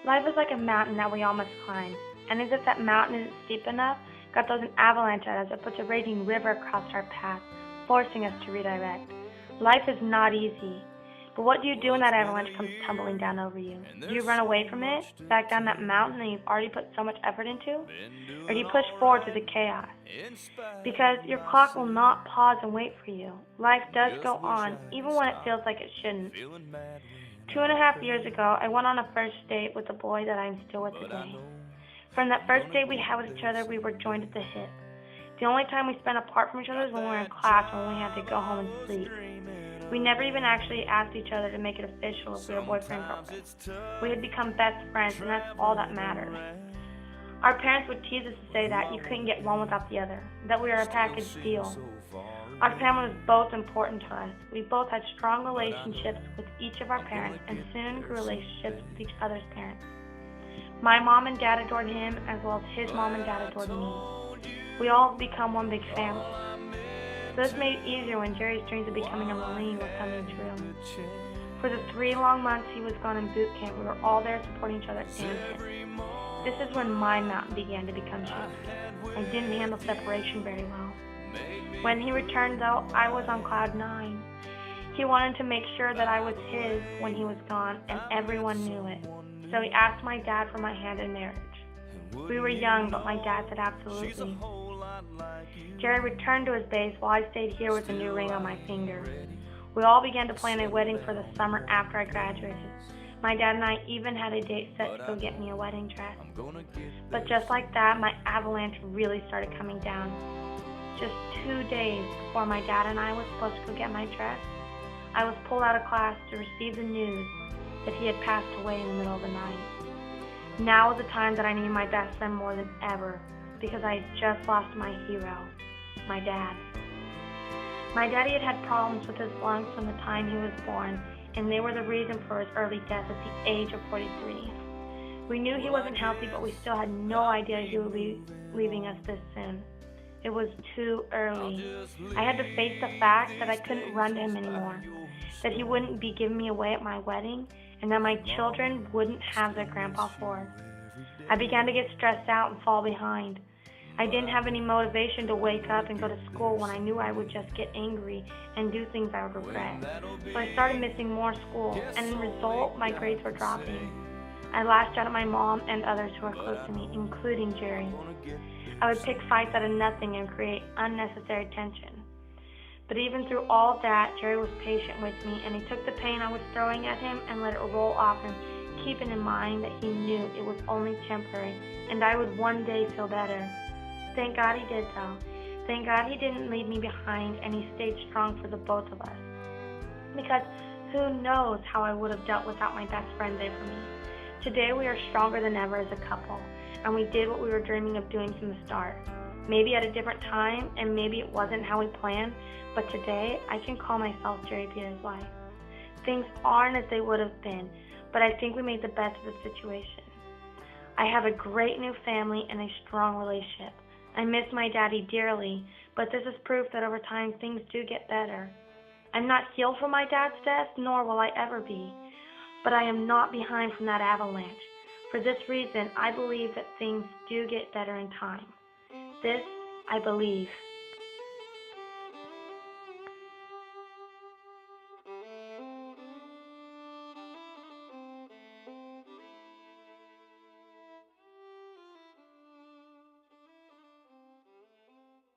Life is like a mountain that we all must climb, and as if that mountain isn't steep enough, God throws an avalanche at us or puts a raging river across our path, forcing us to redirect. Life is not easy, but what do you do when that avalanche comes tumbling down over you? Do you run away from it, back down that mountain that you've already put so much effort into? Or do you push forward through the chaos? Because your clock will not pause and wait for you. Life does go on, even when it feels like it shouldn't. 2.5 years ago, I went on a first date with a boy that I'm still with today. From that first date we had with each other, we were joined at the hip. The only time we spent apart from each other was when we were in class when we had to go home and sleep. We never even actually asked each other to make it official if we were boyfriend and girlfriend. We had become best friends, and that's all that mattered. Our parents would tease us to say that you couldn't get one without the other, that we were a package deal. Our family was both important to us. We both had strong relationships with each of our parents and soon grew relationships with each other's parents. My mom and dad adored him as well as his mom and dad adored me. We all become one big family. So this made it easier when Jerry's dreams of becoming a Marine were coming true. For the 3 long months he was gone in boot camp, we were all there supporting each other and him. This is when my mountain began to become shaky. I didn't handle separation very well. When he returned, though, I was on cloud 9. He wanted to make sure that I was his when he was gone, and everyone knew it. So he asked my dad for my hand in marriage. We were young, but my dad said absolutely. Jerry returned to his base while I stayed here with a new ring on my finger. We all began to plan a wedding for the summer after I graduated. My dad and I even had a date set to go get me a wedding dress. But just like that, my avalanche really started coming down. Just 2 days before my dad and I was supposed to go get my dress, I was pulled out of class to receive the news that he had passed away in the middle of the night. Now was the time that I needed my best friend more than ever because I had just lost my hero, my dad. My daddy had had problems with his lungs from the time he was born, and they were the reason for his early death at the age of 43. We knew he wasn't healthy, but we still had no idea he would be leaving us this soon. It was too early. I had to face the fact that I couldn't run to him anymore, that he wouldn't be giving me away at my wedding, and that my children wouldn't have their Grandpa Ford. I began to get stressed out and fall behind. I didn't have any motivation to wake up and go to school when I knew I would just get angry and do things I would regret. So I started missing more school, and in result, my grades were dropping. I lashed out at my mom and others who were close to me, including Jerry. I would pick fights out of nothing and create unnecessary tension. But even through all that, Jerry was patient with me, and he took the pain I was throwing at him and let it roll off him, keeping in mind that he knew it was only temporary, and I would one day feel better. Thank God he did so. Thank God he didn't leave me behind, and he stayed strong for the both of us. Because who knows how I would have dealt without my best friend there for me. Today we are stronger than ever as a couple, and we did what we were dreaming of doing from the start. Maybe at a different time, and maybe it wasn't how we planned, but today I can call myself Jerry Peter's wife. Things aren't as they would have been, but I think we made the best of the situation. I have a great new family and a strong relationship. I miss my daddy dearly, but this is proof that over time things do get better. I'm not healed from my dad's death, nor will I ever be, but I am not behind from that avalanche. For this reason, I believe that things do get better in time. This, I believe.